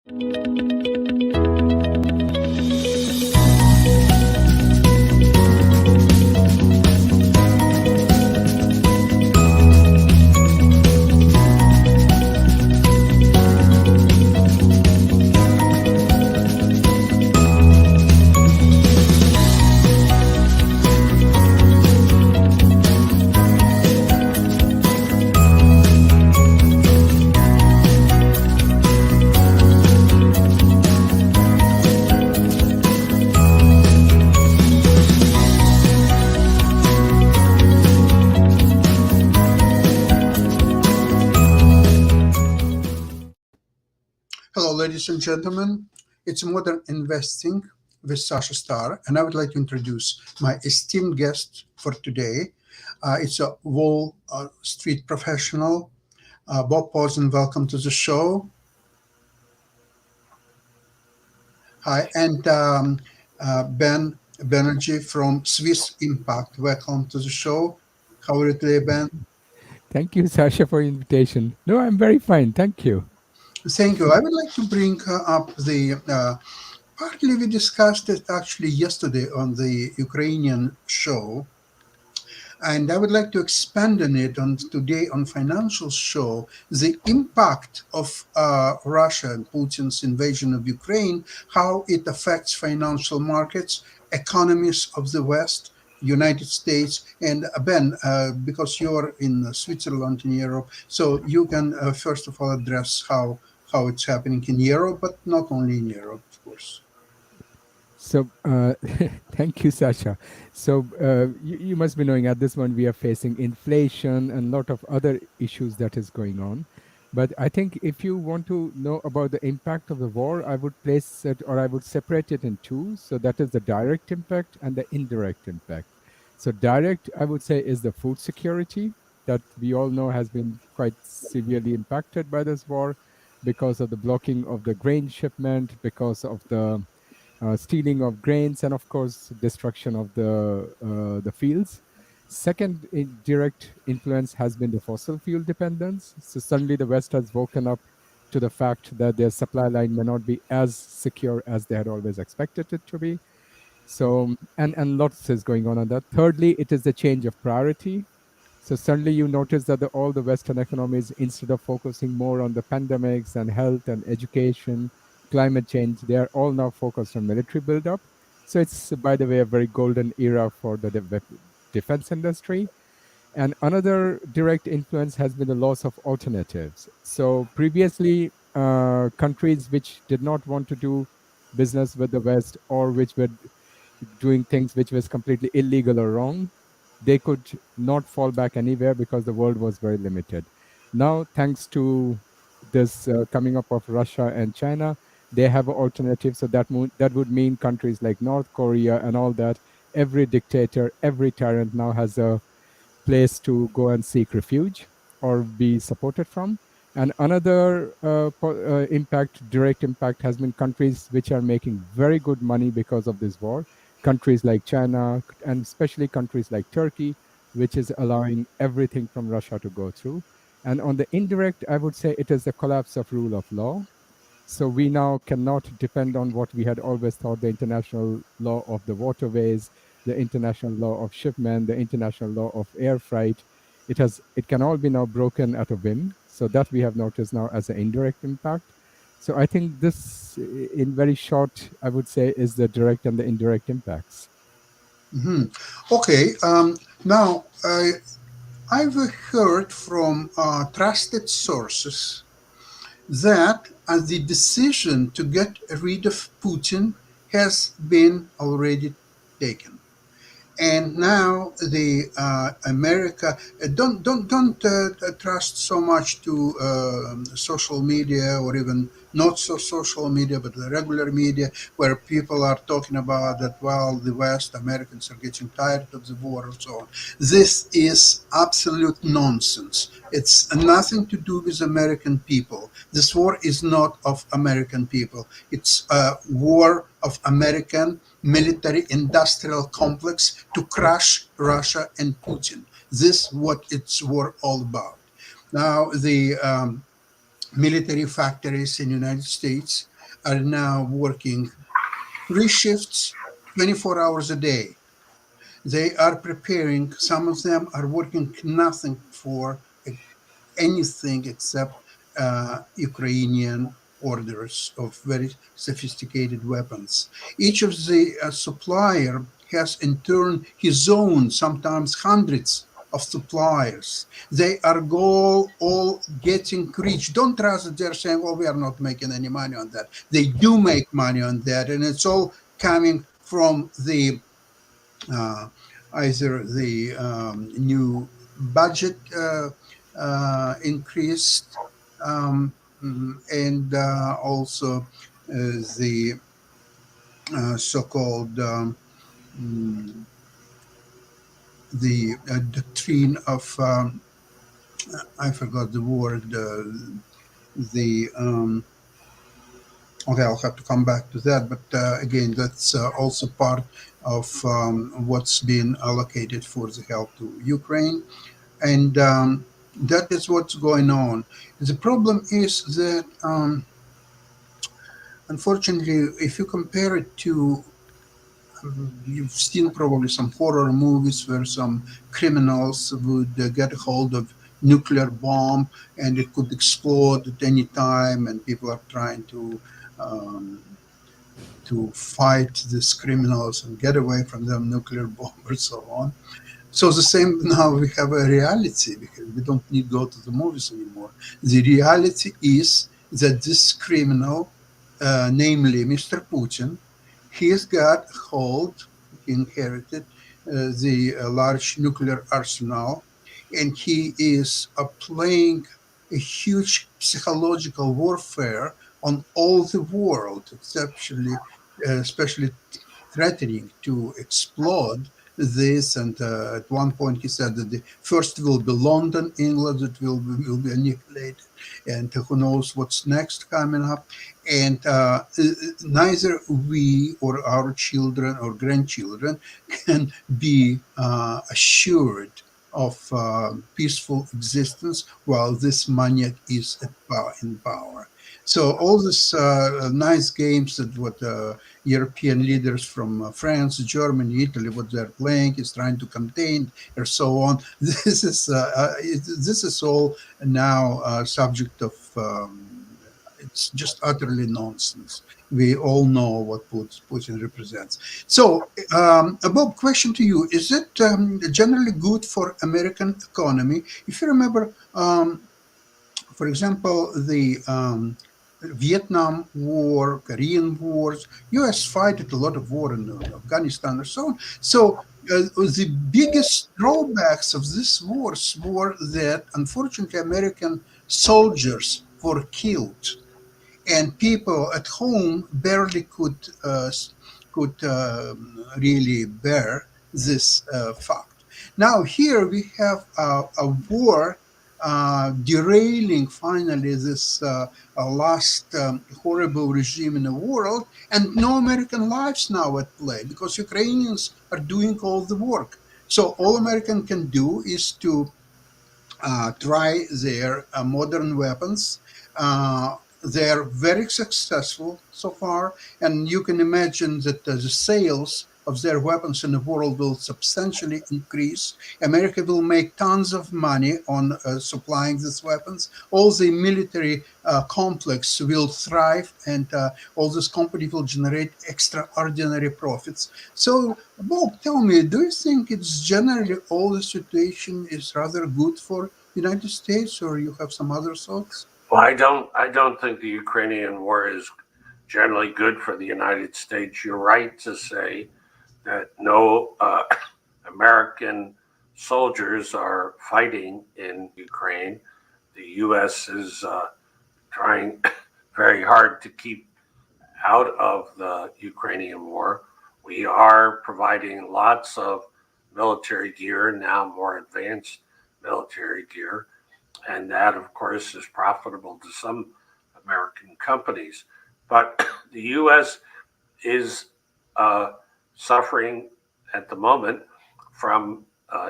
Hello, ladies and gentlemen. It's Modern Investing with Sasha Starr, and I would like to introduce my esteemed guest for today. It's a Wall Street professional, Bob Posen. Welcome to the show. Hi, and Ben Banerjee from Swiss Impact. Welcome to the show. How are you today, Ben? Thank you, Sasha, for invitation. No, I'm very fine. Thank you. Thank you. I would like to bring up the partly we discussed it actually yesterday on the Ukrainian show. And I would like to expand on it on today on Financial Show, the impact of Russia and Putin's invasion of Ukraine, how it affects financial markets, economies of the West, United States, and Ben, because you're in Switzerland in Europe, so you can first of all address how it's happening in Europe, but not only in Europe, of course. So, thank you, Sasha. So, you must be knowing at this moment we are facing inflation and a lot of other issues that is going on. But I think if you want to know about the impact of the war, I would place it or I would separate it in two. So, that is the direct impact and the indirect impact. So, direct, I would say, is the food security that we all know has been quite severely impacted by this war because of the blocking of the grain shipment, because of the stealing of grains, and of course destruction of the fields. Second direct influence has been the fossil fuel dependence. So suddenly the West has woken up to the fact that their supply line may not be as secure as they had always expected it to be. So and lots is going on that. Thirdly, it is the change of priority. So suddenly you notice that all the Western economies, instead of focusing more on the pandemics and health and education, climate change, they are all now focused on military buildup. So it's, by the way, a very golden era for the defense industry. And another direct influence has been the loss of alternatives. So previously, countries which did not want to do business with the West or which were doing things which was completely illegal or wrong, they could not fall back anywhere because the world was very limited. Now, thanks to this coming up of Russia and China, they have an alternative. So that would mean countries like North Korea and all that, every dictator, every tyrant now has a place to go and seek refuge or be supported from. And another direct impact, has been countries which are making very good money because of this war. Countries like China, and especially countries like Turkey, which is allowing everything from Russia to go through. And on the indirect, I would say it is the collapse of rule of law. So we now cannot depend on what we had always thought, the international law of the waterways, the international law of shipment, the international law of air freight. It can all be now broken at a whim. So that we have noticed now as an indirect impact. So I think this, in very short, I would say, is the direct and the indirect impacts. Okay. Now, I've heard from trusted sources that the decision to get rid of Putin has been already taken. And now the America don't trust so much to social media, or even not so social media, but the regular media, where people are talking about that, well, the West, Americans are getting tired of the war and so on. This is absolute nonsense. It's nothing to do with American people. This war is not of American people. It's a war of American military industrial complex to crush Russia and Putin. This is what it's war all about. Now, the military factories in the United States are now working 3 shifts, 24 hours a day. They are preparing, some of them are working nothing for anything except Ukrainian orders of very sophisticated weapons. Each of the supplier has in turn his own, sometimes hundreds of suppliers. They are all getting rich. Don't trust that they're saying, "Oh, we are not making any money on that." They do make money on that, and it's all coming from the uh, either the new budget increased, and also the so-called mm, the doctrine of I forgot the word, the okay, I'll have to come back to that. But again, that's also part of what's been allocated for the help to Ukraine. And that is what's going on. The problem is that, unfortunately, if you compare it to, you've seen probably some horror movies where some criminals would get a hold of nuclear bomb and it could explode at any time, and people are trying um, to fight these criminals and get away from them, nuclear bomb or so on. So the same now we have a reality because we don't need to go to the movies anymore. The reality is that this criminal, namely Mr. Putin, he's got hold, he inherited the large nuclear arsenal, and he is playing a huge psychological warfare on all the world, especially threatening to explode this. And at one point, he said that the first will be London, England, that will be annihilated, and who knows what's next coming up. And neither we or our children or grandchildren can be assured of peaceful existence while this maniac is in power. So all these nice games that what European leaders from France, Germany, Italy, what they're playing is trying to contain or so on. This is all now subject of. It's just utterly nonsense. We all know what Putin represents. So, Bob, question to you: is it generally good for American economy? If you remember, for example, the Vietnam War, Korean Wars, U.S. fought a lot of war in Afghanistan and so on. So the biggest drawbacks of these wars were that, unfortunately, American soldiers were killed, and people at home barely could really bear this fact. Now here we have a war derailing finally this last horrible regime in the world, and no American lives now at play because Ukrainians are doing all the work. So all American can do is to try their modern weapons. They're very successful so far, and you can imagine that the sales of their weapons in the world will substantially increase. America will make tons of money on supplying these weapons. All the military complex will thrive, and all this company will generate extraordinary profits. So, Bob, tell me, do you think it's generally all the situation is rather good for United States, or you have some other thoughts? Well, I don't think the Ukrainian war is generally good for the United States. You're right to say that no American soldiers are fighting in Ukraine. The U.S. is trying very hard to keep out of the Ukrainian war. We are providing lots of military gear, now more advanced military gear, and that, of course, is profitable to some American companies. But the U.S. is suffering at the moment from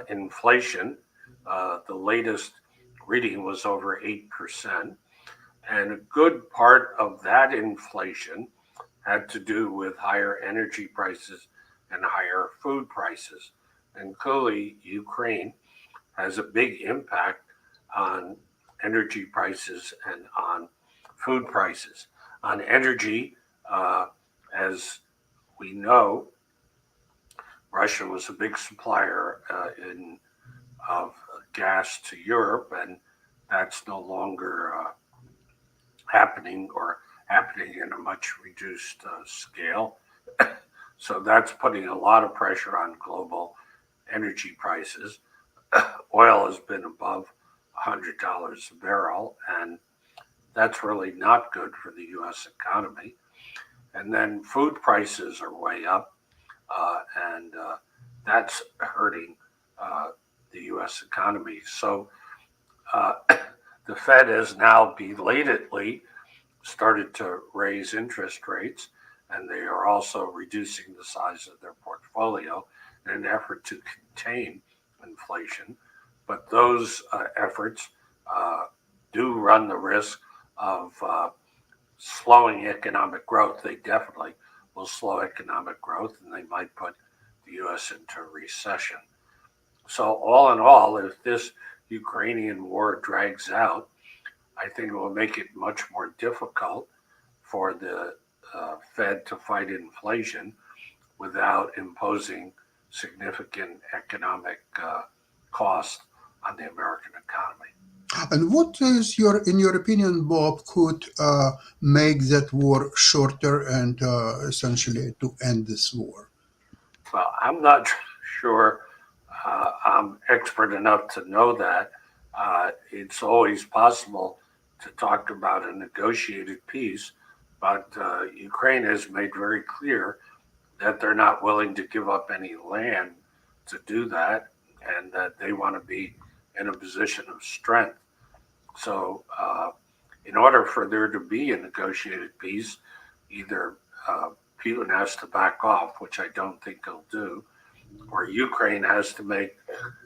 inflation. The latest reading was over 8%. And a good part of that inflation had to do with higher energy prices and higher food prices. And clearly, Ukraine has a big impact on energy prices and on food prices. On energy, uh, as we know, Russia was a big supplier of gas to Europe, and that's no longer happening or happening in a much reduced scale. So that's putting a lot of pressure on global energy prices. Oil has been above $100 a barrel, and that's really not good for the U.S. economy. And then food prices are way up, and that's hurting uh, the U.S. economy. So uh, the Fed has now belatedly started to raise interest rates, and they are also reducing the size of their portfolio in an effort to contain inflation. But those efforts uh, do run the risk of slowing economic growth. They definitely will slow economic growth, and they might put the U.S. into recession. So, all in all, if this Ukrainian war drags out, I think it will make it much more difficult for the Fed to fight inflation without imposing significant economic cost on the American economy. And what is in your opinion, Bob, could make that war shorter and essentially to end this war? Well, I'm not sure I'm expert enough to know that. It's always possible to talk about a negotiated peace, but Ukraine has made very clear that they're not willing to give up any land to do that, and that they want to be in a position of strength. So, in order for there to be a negotiated peace, either Putin has to back off, which I don't think he'll do, or Ukraine has to make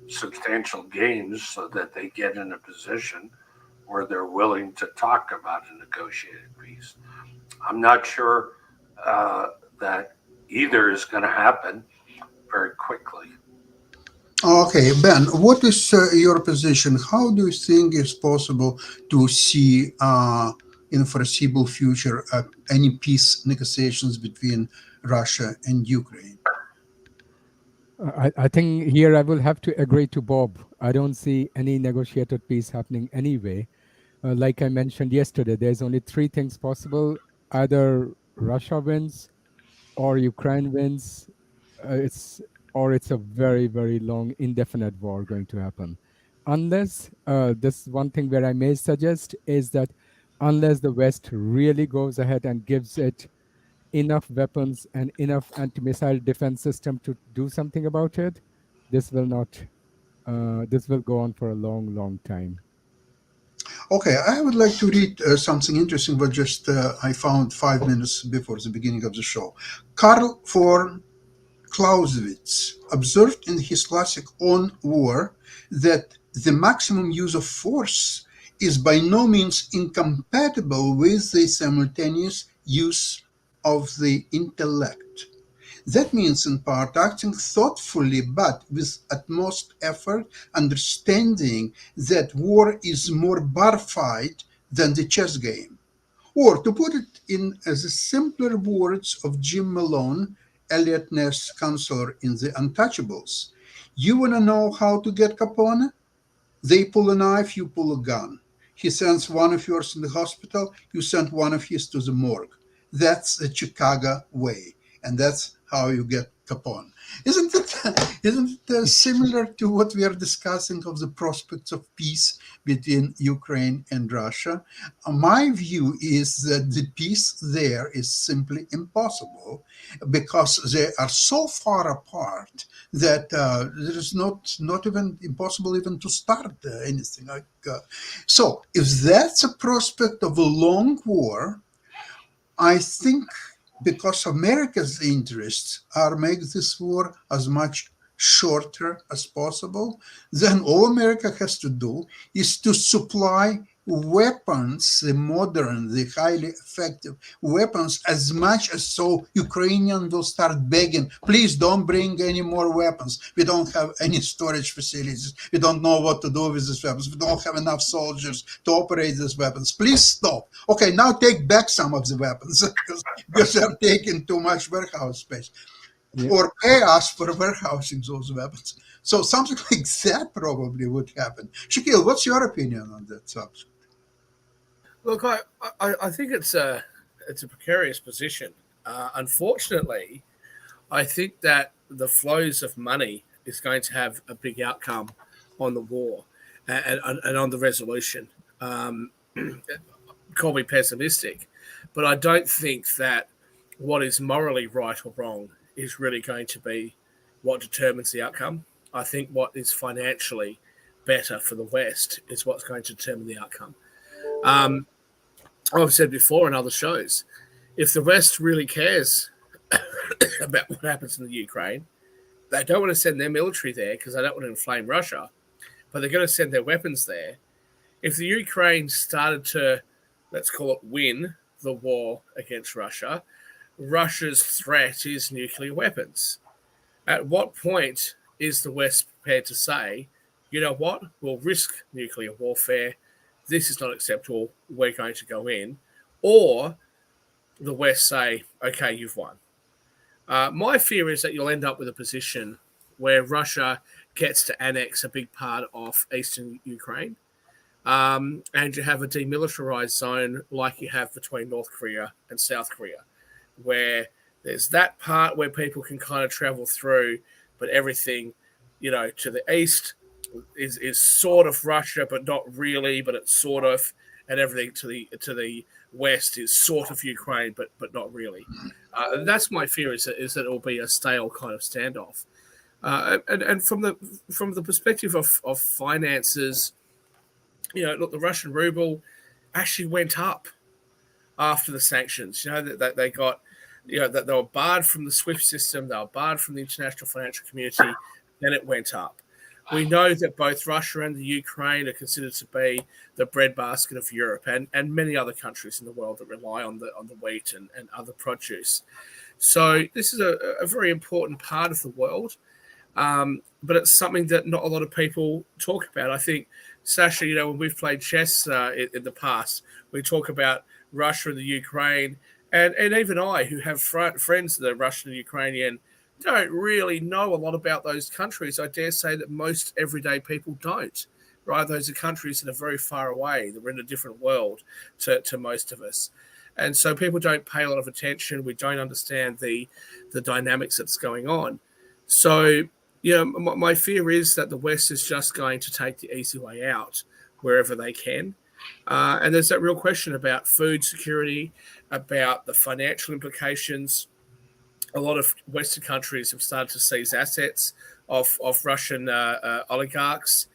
substantial gains so that they get in a position where they're willing to talk about a negotiated peace. I'm not sure that either is going to happen very quickly. Okay, Ben, what is your position? How do you think it's possible to see in the foreseeable future any peace negotiations between Russia and Ukraine? I think here I will have to agree to Bob. I don't see any negotiated peace happening anyway. Like I mentioned yesterday, there's only three things possible: either Russia wins, or Ukraine wins. It's or it's a very very long indefinite war going to happen. Unless this one thing where I may suggest is that unless the West really goes ahead and gives it enough weapons and enough anti-missile defense system to do something about it, this will not. This will go on for a long, long time. Okay, I would like to read something interesting, but just I found 5 minutes before the beginning of the show. Karl von Clausewitz observed in his classic On War that the maximum use of force is by no means incompatible with the simultaneous use of the intellect. That means, in part, acting thoughtfully but with utmost effort, understanding that war is more bar fight than the chess game. Or, to put it in as simpler words of Jim Malone, Elliot Ness' counselor in The Untouchables, you want to know how to get Capone? They pull a knife, you pull a gun. He sends one of yours in the hospital, you send one of his to the morgue. That's the Chicago way, and that's how you get Capone. Isn't it? Isn't it similar to what we are discussing of the prospects of peace between Ukraine and Russia? My view is that the peace there is simply impossible because they are so far apart that there is not even impossible even to start anything like so if that's a prospect of a long war, I think because America's interests are make this war as much shorter as possible, then all America has to do is to supply weapons, the modern, the highly effective weapons, as much as so Ukrainian will start begging, please don't bring any more weapons. We don't have any storage facilities. We don't know what to do with these weapons. We don't have enough soldiers to operate these weapons. Please stop. Okay, now take back some of the weapons because they're taking too much warehouse space. Yeah. Or pay us for warehousing those weapons. So something like that probably would happen. Shaquille, what's your opinion on that subject? Look, I think it's a precarious position. Unfortunately, I think that the flows of money is going to have a big outcome on the war and on the resolution. Call me pessimistic, but I don't think that what is morally right or wrong is really going to be what determines the outcome. I think what is financially better for the West is what's going to determine the outcome. I've said before in other shows, if the West really cares about what happens in the Ukraine, they don't want to send their military there because they don't want to inflame Russia, but they're going to send their weapons there. If the Ukraine started to, let's call it, win the war against Russia, Russia's threat is nuclear weapons. At what point is the West prepared to say, you know what, we'll risk nuclear warfare, this is not acceptable, we're going to go in, or the West say, okay, you've won. My fear is that you'll end up with a position where Russia gets to annex a big part of eastern Ukraine, and you have a demilitarized zone like you have between North Korea and South Korea, where there's that part where people can kind of travel through, but everything, to the east is sort of Russia, but not really, but it's sort of, and everything to the west is sort of Ukraine, but not really. That's my fear is that it will be a stale kind of standoff. And from the perspective of finances, look, the Russian ruble actually went up after the sanctions. That they got, that they were barred from the SWIFT system, they were barred from the international financial community, then it went up. We know that both Russia and the Ukraine are considered to be the breadbasket of Europe and many other countries in the world that rely on the wheat and other produce. So this is a very important part of the world, but it's something that not a lot of people talk about. I think, Sasha, when we've played chess in the past, we talk about Russia and the Ukraine, and even I, who have friends that are Russian and Ukrainian, don't really know a lot about those countries. I dare say that most everyday people don't, right? Those are countries that are very far away. They're in a different world to most of us. And so people don't pay a lot of attention. We don't understand the dynamics that's going on. So, my fear is that the West is just going to take the easy way out wherever they can. And there's that real question about food security, about the financial implications. A lot of Western countries have started to seize assets of Russian oligarchs.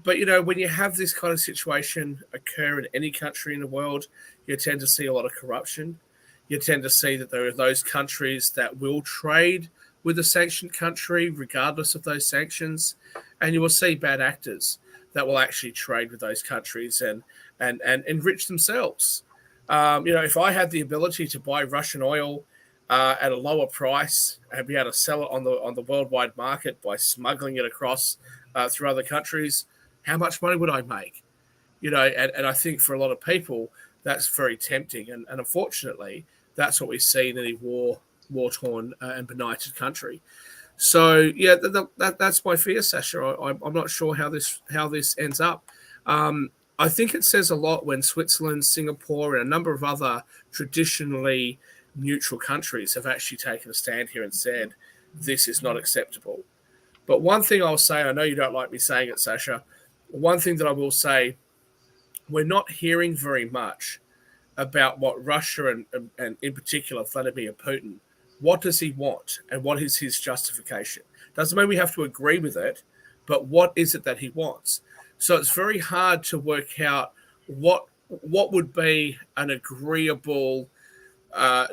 But, when you have this kind of situation occur in any country in the world, you tend to see a lot of corruption. You tend to see that there are those countries that will trade with a sanctioned country, regardless of those sanctions. And you will see bad actors that will actually trade with those countries and enrich themselves. If I had the ability to buy Russian oil at a lower price and be able to sell it on the worldwide market by smuggling it across through other countries, how much money would I make? And I think for a lot of people, that's very tempting. And unfortunately, that's what we see in any war-torn and benighted country. So, yeah, that's my fear, Sasha. I'm not sure how this ends up. I think it says a lot when Switzerland, Singapore, and a number of other traditionally neutral countries have actually taken a stand here and said, this is not acceptable. But one thing I'll say, I know you don't like me saying it, Sasha, one thing that I will say, we're not hearing very much about what Russia and in particular Vladimir Putin, what does he want and what is his justification? Doesn't mean we have to agree with it, but what is it that he wants? So it's very hard to work out what would be an agreeable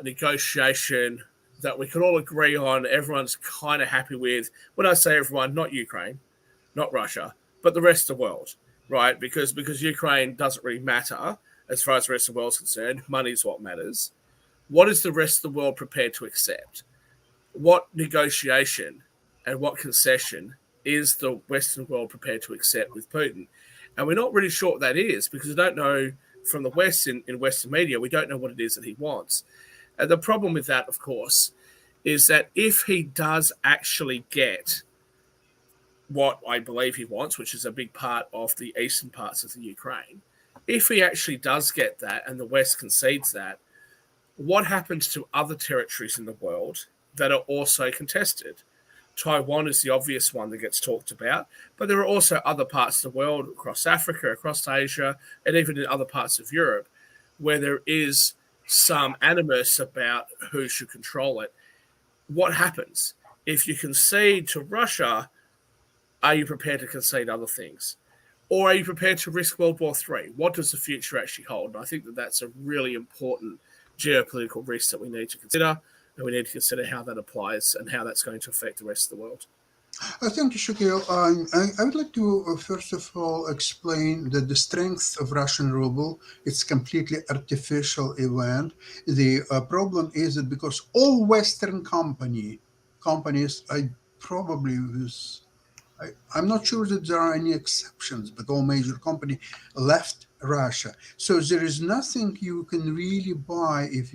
negotiation that we could all agree on, everyone's kind of happy with. When I say everyone, not Ukraine, not Russia, but the rest of the world. right? Because Ukraine doesn't really matter as far as the rest of the world is concerned. Money is what matters. What is the rest of the world prepared to accept? What negotiation and what concession is the Western world prepared to accept with Putin? And we're not really sure what that is, because we don't know from the West in Western media, we don't know what it is that he wants. And the problem with that, of course, is that if he does actually get what I believe he wants, which is a big part of the eastern parts of the Ukraine, if he actually does get that and the West concedes that, what happens to other territories in the world that are also contested? Taiwan is the obvious one that gets talked about, but there are also other parts of the world, across Africa, across Asia, and even in other parts of Europe, where there is some animus about who should control it. What happens? If you concede to Russia, are you prepared to concede other things? Or are you prepared to risk World War III? What does the future actually hold? And I think that that's a really important geopolitical risk that we need to consider, and we need to consider how that applies and how that's going to affect the rest of the world. Thank you, Shakil. I would like to first of all explain that the strength of Russian ruble, it's completely artificial event. The problem is that because all Western companies, I'm not sure that there are any exceptions, but all major companies left Russia. So there is nothing you can really buy if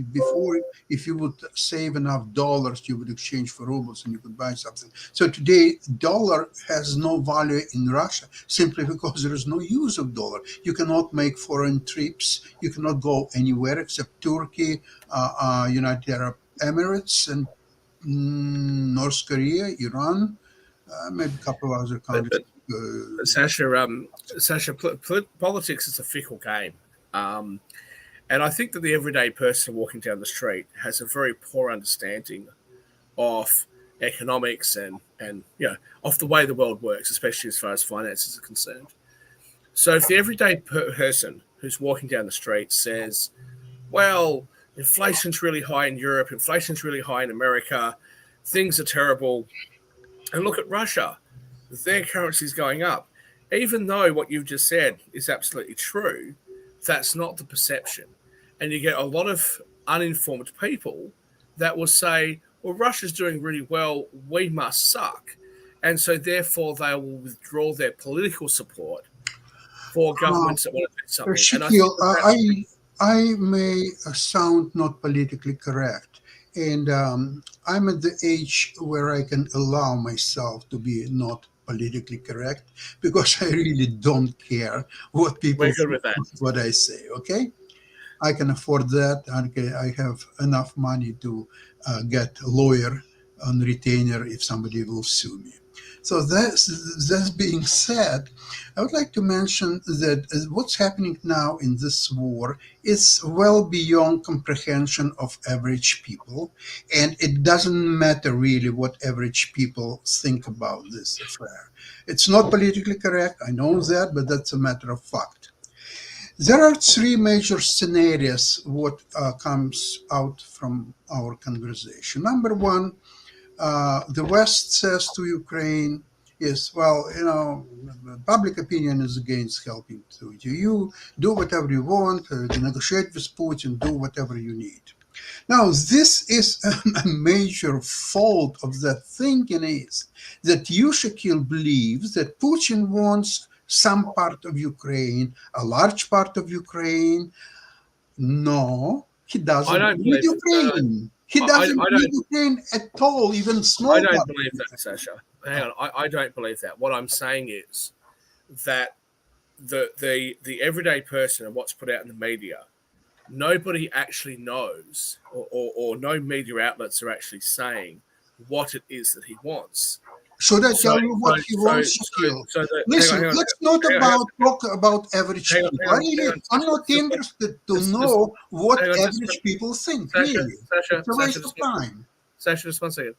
you would save enough dollars, you would exchange for rubles and you could buy something. So today, dollar has no value in Russia simply because there is no use of dollar. You cannot make foreign trips. You cannot go anywhere except Turkey, United Arab Emirates, and North Korea, Iran. Maybe a couple of other countries. Sasha, politics is a fickle game. And I think that the everyday person walking down the street has a very poor understanding of economics and of the way the world works, especially as far as finances are concerned. So if the everyday person who's walking down the street says, well, inflation's really high in Europe, inflation's really high in America, things are terrible, and look at Russia, their currency is going up. Even though what you've just said is absolutely true, that's not the perception. And you get a lot of uninformed people that will say, well, Russia's doing really well, we must suck. And so therefore they will withdraw their political support for governments that want to do something. Shakil, I may sound not politically correct. And I'm at the age where I can allow myself to be not politically correct because I really don't care what people think, what I say, okay? I can afford that. Okay, I have enough money to get a lawyer on retainer if somebody will sue me. So that being said, I would like to mention that what's happening now in this war is well beyond comprehension of average people, and it doesn't matter really what average people think about this affair. It's not politically correct, I know that, but that's a matter of fact. There are three major scenarios what comes out from our conversation. Number one, the West says to Ukraine, yes, well, public opinion is against helping to you. You do whatever you want, negotiate with Putin, do whatever you need. Now, this is a major fault of that thinking is that you, Shakil, believes that Putin wants some part of Ukraine, a large part of Ukraine. No, he doesn't need Ukraine. He doesn't need Ukraine at all, even small. I don't believe that, Sasha. Hang on, I don't believe that. What I'm saying is that the everyday person and what's put out in the media, nobody actually knows, or no media outlets are actually saying what it is that he wants. Should I tell you what he wants, Shakil? Listen, let's not talk about average people. I'm not interested to know what average people think, really. It's a waste of time. Sasha, just one second.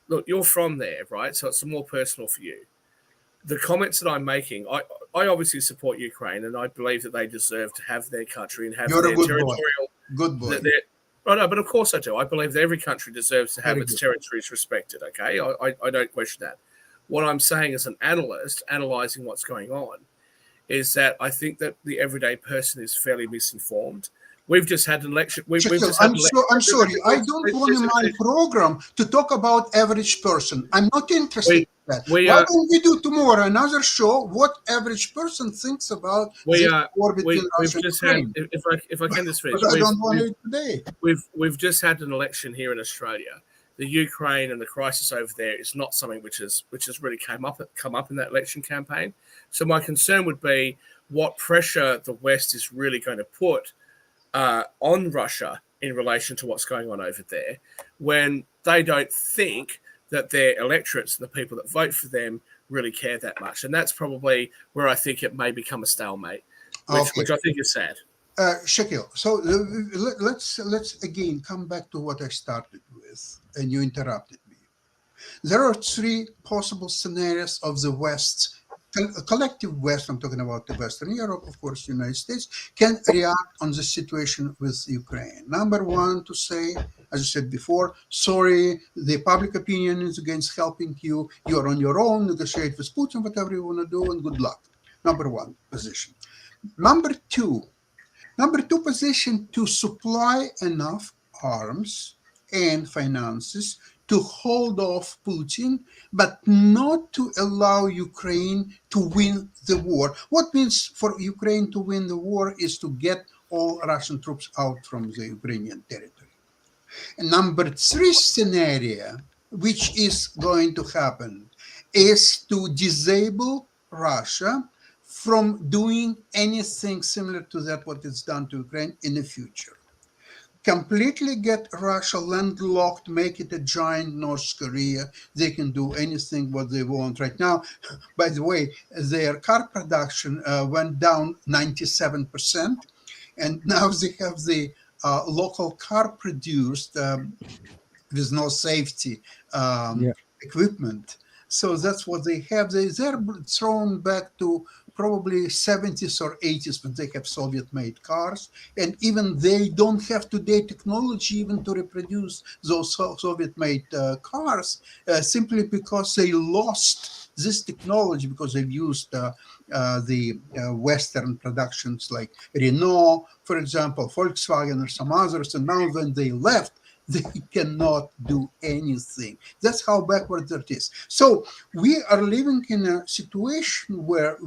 Look, you're from there, right? So it's more personal for you. The comments that I'm making, I obviously support Ukraine, and I believe that they deserve to have their country and have their territorial... Good boy. Oh, no, but of course I do. I believe that every country deserves to have its territories respected, okay? I don't question that. What I'm saying as an analyst, analysing what's going on, is that I think that the everyday person is fairly misinformed. We've just had an election. We've Shaquille, just had an election. I'm sorry. I don't want in my program to talk about average person. I'm not interested in that. we Why are- don't we do tomorrow another show? What average person thinks about We this are. war between We've Russia and just had. Ukraine? If I can just finish, But I don't want it today. we've just had an election here in Australia. The Ukraine and the crisis over there is not something which has really come up in that election campaign. So my concern would be what pressure the West is really going to put on Russia in relation to what's going on over there, when they don't think that their electorates and the people that vote for them really care that much. And that's probably where I think it may become a stalemate, which I think is sad. Shaquille, so let's again come back to what I started with, and you interrupted me. There are three possible scenarios of the West's collective West. I'm talking about the Western Europe, of course, United States can react on the situation with Ukraine. Number one, to say, as I said before, sorry, the public opinion is against helping you. You're on your own. Negotiate with Putin, whatever you want to do, and good luck. Number one position. Number two position, to supply enough arms and finances to hold off Putin, but not to allow Ukraine to win the war. What means for Ukraine to win the war is to get all Russian troops out from the Ukrainian territory. And number three scenario, which is going to happen, is to disable Russia from doing anything similar to that what is done to Ukraine in the future. Completely get Russia landlocked, make it a giant North Korea. They can do anything what they want right now. By the way, their car production went down 97%, and now they have the local car produced with no safety equipment. So that's what they have. They're thrown back to probably 70s or 80s when they have Soviet-made cars. And even they don't have today technology even to reproduce those Soviet-made cars simply because they lost this technology because they've used the Western productions like Renault, for example, Volkswagen or some others. And now when they left, they cannot do anything. That's how backward that is. So we are living in a situation where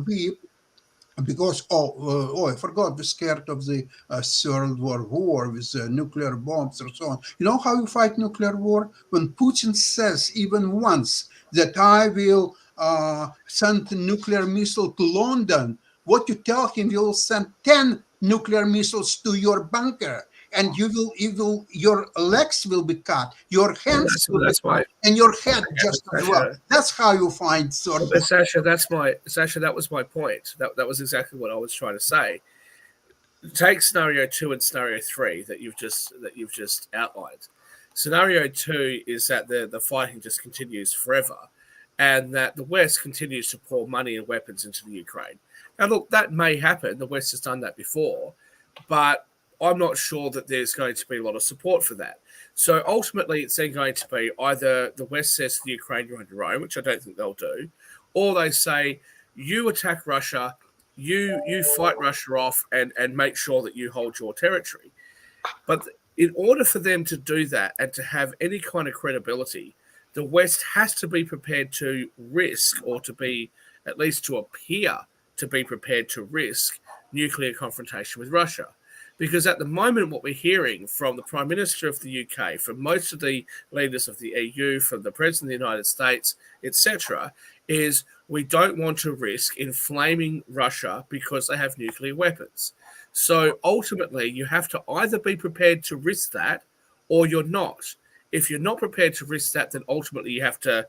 because I forgot, we're scared of the Third World War with nuclear bombs and so on. You know how you fight nuclear war? When Putin says even once that I will send a nuclear missile to London, what you tell him, you'll send 10 nuclear missiles to your bunker. And your legs will be cut, your hands will be cut, and your head just as well. That's how you find sort of. Sasha, that was my point. That was exactly what I was trying to say. Take scenario 2 and scenario 3 that you've just outlined. Scenario 2 is that the fighting just continues forever, and that the West continues to pour money and weapons into the Ukraine. Now, look, that may happen. The West has done that before, but I'm not sure that there's going to be a lot of support for that. So ultimately, it's then going to be either the West says to the Ukraine, you're on your own, which I don't think they'll do, or they say, you attack Russia, you fight Russia off and make sure that you hold your territory. But in order for them to do that and to have any kind of credibility, the West has to be prepared to risk, or to be, at least to appear to be prepared to risk, nuclear confrontation with Russia. Because at the moment, what we're hearing from the Prime Minister of the UK, from most of the leaders of the EU, from the President of the United States, etc., is we don't want to risk inflaming Russia because they have nuclear weapons. So ultimately, you have to either be prepared to risk that or you're not. If you're not prepared to risk that, then ultimately you have to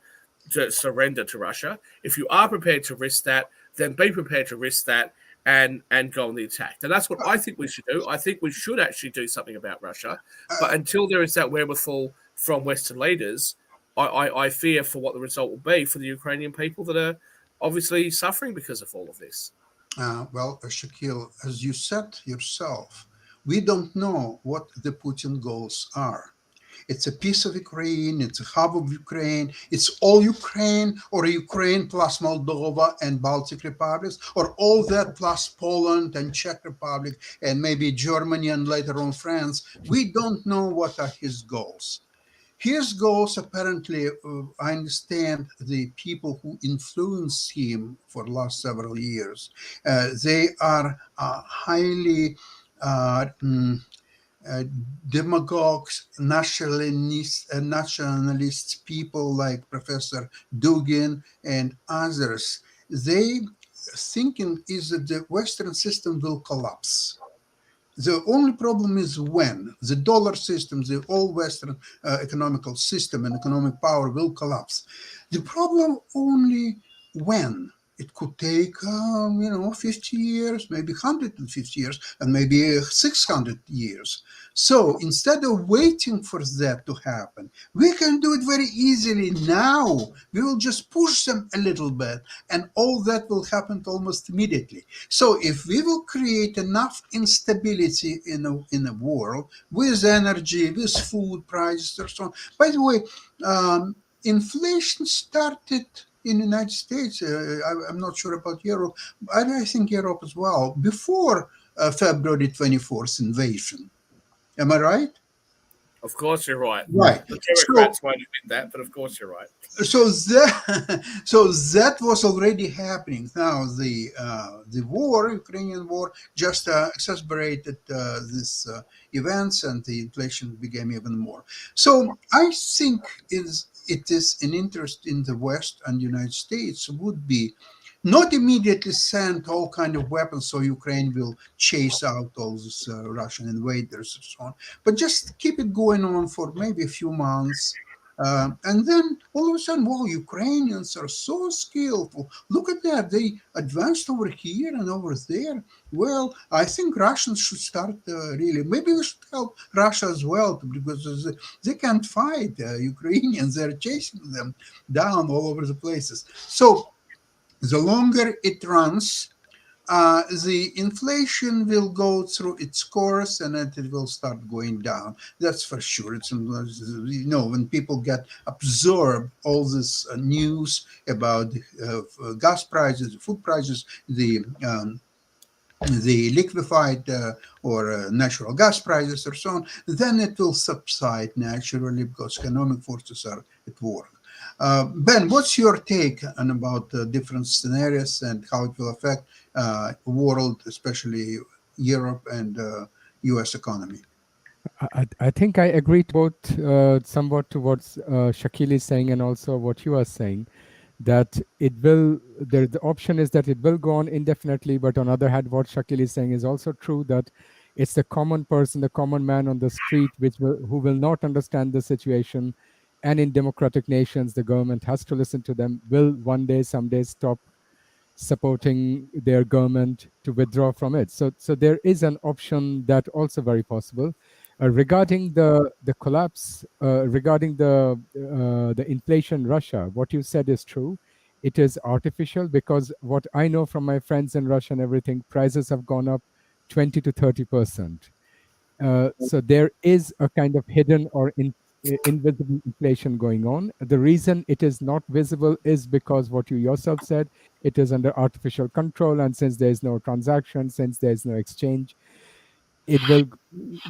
surrender to Russia. If you are prepared to risk that, then be prepared to risk that and go on the attack. And that's what I think we should do. I think we should actually do something about Russia. But until there is that wherewithal from Western leaders, I fear for what the result will be for the Ukrainian people that are obviously suffering because of all of this. Well, Shaquille, as you said yourself, we don't know what the Putin goals are. It's a piece of Ukraine, it's a half of Ukraine, it's all Ukraine, or Ukraine plus Moldova and Baltic republics, or all that plus Poland and Czech Republic and maybe Germany and later on France. We don't know what are his goals. His goals, apparently, I understand the people who influence him for the last several years, they are highly uh, demagogues, nationalists, people like Professor Dugin and others. They thinking is that the Western system will collapse. The only problem is when the dollar system, the all Western economical system and economic power will collapse. The problem only when. It could take, 50 years, maybe 150 years, and maybe 600 years. So instead of waiting for that to happen, we can do it very easily now. We will just push them a little bit, and all that will happen almost immediately. So if we will create enough instability in the world with energy, with food prices, or so on. By the way, inflation started in the United States. I'm not sure about Europe, but I think Europe as well, before February 24th invasion. Am I right? Of course, you're right. Right. The So, Democrats won't admit that, but of course, you're right. so that was already happening. Now the war, Ukrainian war, just exacerbated these events, and the inflation became even more. So I think it is an interest in the West and United States would be not immediately send all kind of weapons so Ukraine will chase out all these Russian invaders and so on, but just keep it going on for maybe a few months. And then all of a sudden, wow, Ukrainians are so skillful. Look at that. They advanced over here and over there. Well, I think Russians should start really, maybe we should help Russia as well, because they can't fight Ukrainians. They're chasing them down all over the places. So the longer it runs, the inflation will go through its course and then it will start going down. That's for sure. It's, when people get absorbed all this news about gas prices, food prices, the liquefied or natural gas prices or so on, then it will subside naturally because economic forces are at work. Ben, what's your take on about different scenarios and how it will affect world, especially Europe and U.S. economy? I think I agree to both somewhat to what Shakil is saying and also what you are saying, that the option is that it will go on indefinitely, but on the other hand, what Shakil is saying is also true, that it's the common person, the common man on the street, who will not understand the situation. And in democratic nations, the government has to listen to them, will one day, someday stop supporting their government to withdraw from it. So there is an option that also very possible. Regarding the collapse, regarding the inflation in Russia, what you said is true. It is artificial because what I know from my friends in Russia and everything, prices have gone up 20 to 30%. So there is a kind of hidden or invisible inflation going on. The reason it is not visible is because what you yourself said, it is under artificial control, and since there is no transaction, since there is no exchange, it will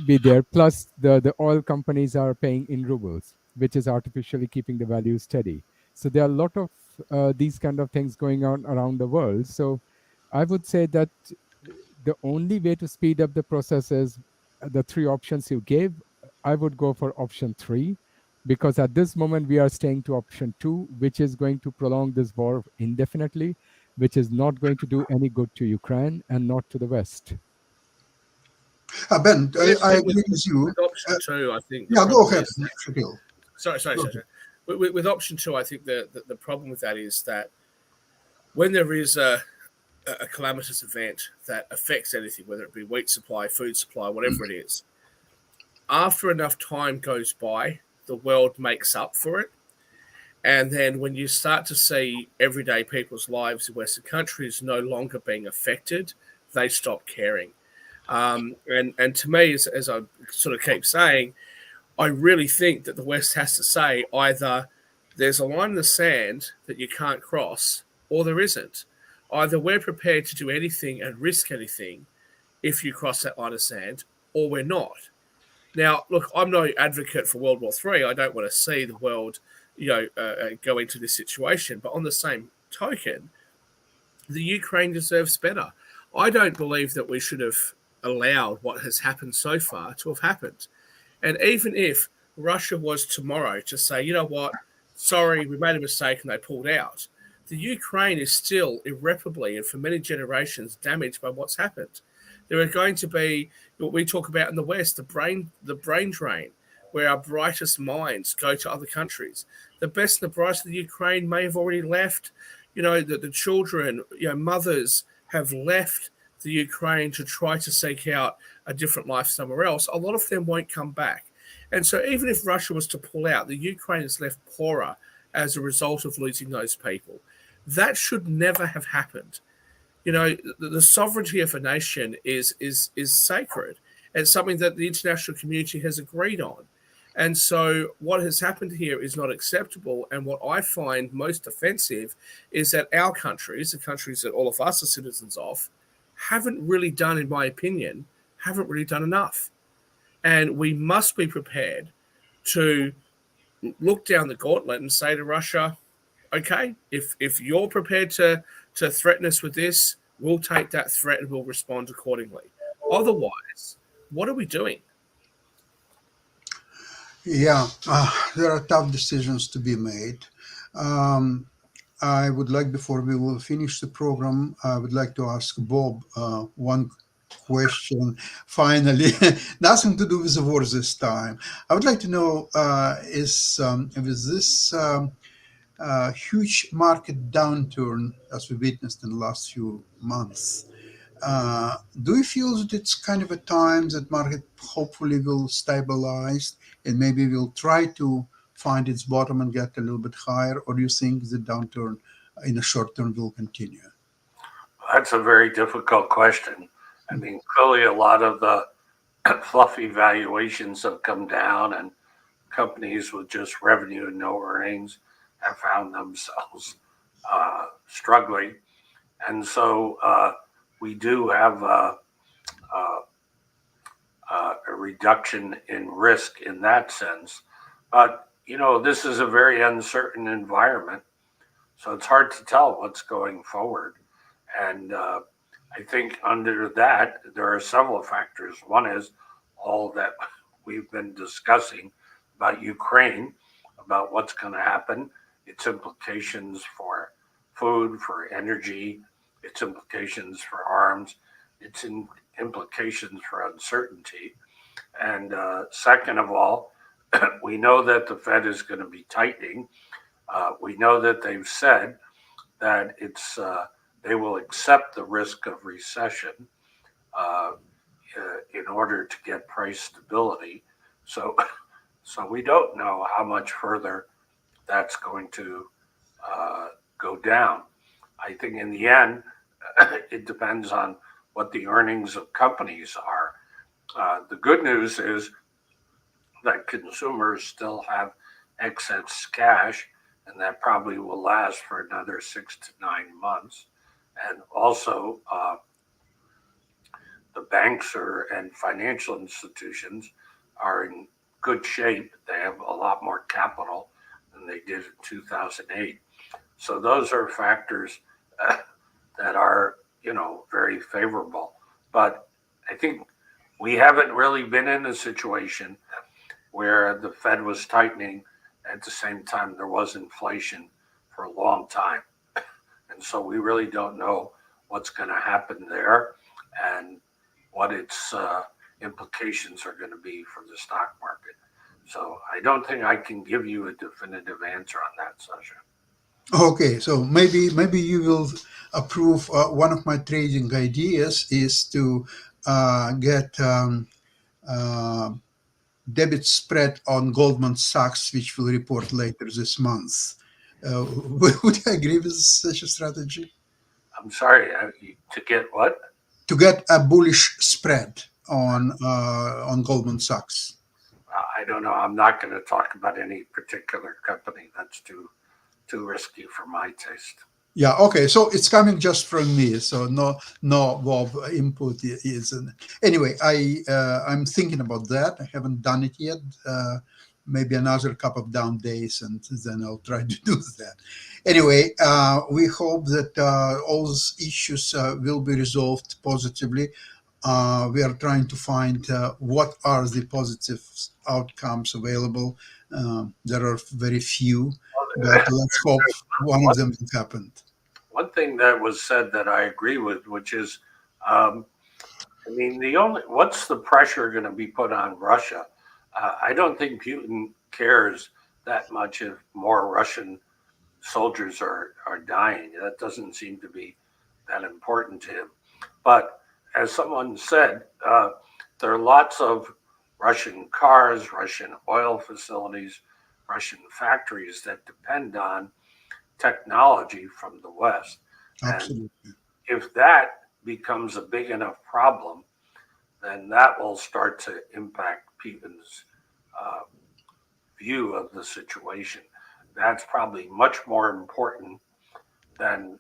be there. Plus, the oil companies are paying in rubles, which is artificially keeping the value steady. So there are a lot of these kind of things going on around the world. So I would say that the only way to speed up the process is the three options you gave. I would go for option 3, because at this moment we are staying to option 2, which is going to prolong this war indefinitely, which is not going to do any good to Ukraine and not to the West. Ben, I agree with you. With option 2, I think. Yeah, go ahead, Shakil. Sorry. With option 2, I think the problem with that is that when there is a calamitous event that affects anything, whether it be wheat supply, food supply, whatever it is, after enough time goes by, the world makes up for it. And then when you start to see everyday people's lives in Western countries no longer being affected, they stop caring. And to me, as I sort of keep saying, I really think that the West has to say either there's a line in the sand that you can't cross, or there isn't. Either we're prepared to do anything and risk anything if you cross that line of sand, or we're not. Now, look, I'm no advocate for World War III. I don't want to see the world, go into this situation. But on the same token, the Ukraine deserves better. I don't believe that we should have allowed what has happened so far to have happened. And even if Russia was tomorrow to say, you know what, sorry, we made a mistake and they pulled out, the Ukraine is still irreparably and for many generations damaged by what's happened. There are going to be what we talk about in the West, the brain drain, where our brightest minds go to other countries. The best and the brightest of the Ukraine may have already left. The children, mothers have left the Ukraine to try to seek out a different life somewhere else. A lot of them won't come back. And so even if Russia was to pull out, the Ukraine is left poorer as a result of losing those people. That should never have happened. The sovereignty of a nation is sacred. It's something that the international community has agreed on. And so what has happened here is not acceptable. And what I find most offensive is that our countries, the countries that all of us are citizens of, haven't really done, in my opinion, haven't really done enough. And we must be prepared to look down the gauntlet and say to Russia, okay, if you're prepared to threaten us with this, we'll take that threat and we'll respond accordingly. Otherwise, what are we doing? Yeah, there are tough decisions to be made. I would like, before we will finish the program, I would like to ask Bob one question. Finally, nothing to do with the war this time. I would like to know, with this huge market downturn as we witnessed in the last few months, do you feel that it's kind of a time that market hopefully will stabilize and maybe will try to find its bottom and get a little bit higher, or do you think the downturn in the short term will continue? That's a very difficult question. I mean, clearly a lot of the fluffy valuations have come down, and companies with just revenue and no earnings have found themselves struggling. And so we do have a reduction in risk in that sense. But, this is a very uncertain environment. So it's hard to tell what's going forward. And I think under that, there are several factors. One is all that we've been discussing about Ukraine, about what's going to happen, its implications for food, for energy, its implications for arms, its implications for uncertainty. And second of all, we know that the Fed is going to be tightening. We know that they've said that they will accept the risk of recession in order to get price stability. So we don't know how much further that's going to go down. I think in the end, it depends on what the earnings of companies are. The good news is that consumers still have excess cash, and that probably will last for another 6 to 9 months. And also, the banks and financial institutions are in good shape. They have a lot more capital than they did in 2008. So those are factors that are, very favorable. But I think we haven't really been in a situation where the Fed was tightening at the same time there was inflation for a long time. And so we really don't know what's going to happen there and what its implications are going to be for the stock market. So I don't think I can give you a definitive answer on that, Sasha. Okay, so maybe you will approve one of my trading ideas is to get debit spread on Goldman Sachs, which will report later this month. Would you agree with such a strategy? I'm sorry, to get what? To get a bullish spread on Goldman Sachs. I don't know. I'm not going to talk about any particular company. That's too risky for my taste. Yeah, okay. So it's coming just from me. So no Bob input is. Anyway, I'm thinking about that. I haven't done it yet. Maybe another couple of down days, and then I'll try to do that. Anyway, we hope that all those issues will be resolved positively. We are trying to find what are the positive outcomes available. There are very few, but let's hope one of them will happen. One thing that was said that I agree with, which is, I mean, what's the pressure going to be put on Russia? I don't think Putin cares that much if more Russian soldiers are dying. That doesn't seem to be that important to him. But as someone said, there are lots of Russian cars, Russian oil facilities, Russian factories that depend on technology from the West. Absolutely. And if that becomes a big enough problem, then that will start to impact Putin's view of the situation. That's probably much more important than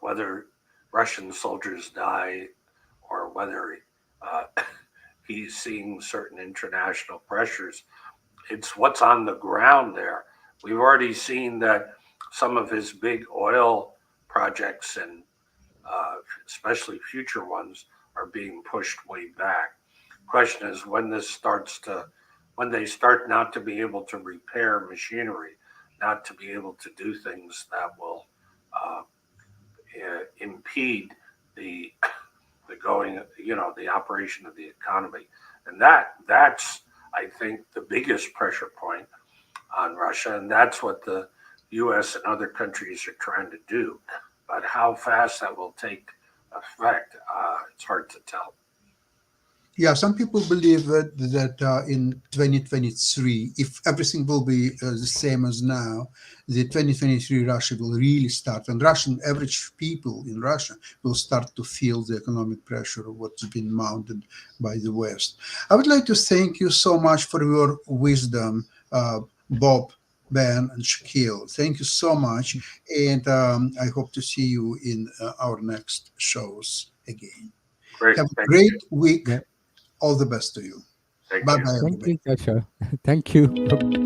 whether Russian soldiers die or whether he's seeing certain international pressures. It's what's on the ground there. We've already seen that some of his big oil projects and especially future ones are being pushed way back. Question is when they start not to be able to repair machinery, not to be able to do things that will impede the going, the operation of the economy. And that's, I think, the biggest pressure point on Russia. And that's what the U.S. and other countries are trying to do. But how fast that will take effect, it's hard to tell. Yeah, some people believe that in 2023, if everything will be the same as now, the 2023 Russia will really start, and Russian average people in Russia will start to feel the economic pressure of what's been mounted by the West. I would like to thank you so much for your wisdom, Bob, Ben, and Shaquille. Thank you so much, and I hope to see you in our next shows again. Great. Have a Thank great you. week. Yeah. All the best to you. Thank Bye you. bye, Thank everybody. you, Sasha. Thank you.